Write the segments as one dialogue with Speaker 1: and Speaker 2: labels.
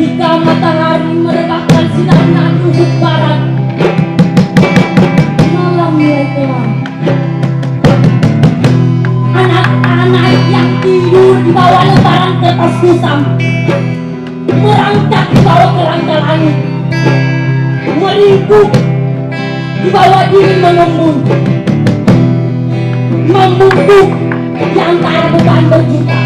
Speaker 1: Ketika matahari merebakkan sinarnya di ufuk barat, malam mulai kelam. Anak-anak yang tidur di bawah lembaran kertas kusam merangkak di bawah kerangka langit, meringkuk di bawah dinding mengembung, membungkuk di antara beban berjuta.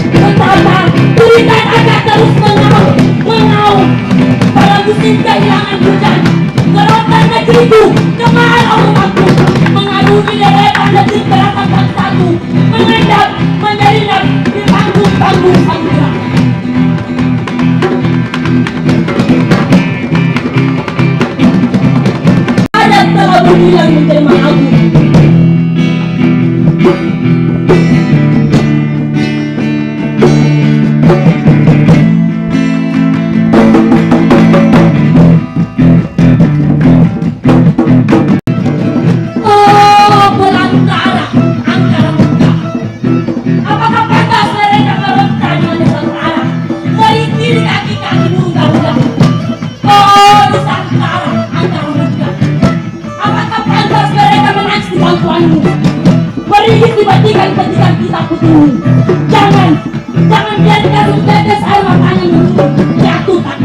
Speaker 1: Betapa berikan akan terus mengaum pada musim kehilangan hujan. Kerotan negeriku, kemarau rumahku, mengarungi deretan negeri beratan bangsaku, mengendap, menyelinap di panggung-panggung samudera. Adat telah berbilang menjelma agung. Beri petikan-petikan kita putih. Jangan biarkan tetes air matanya menurun jatuh tak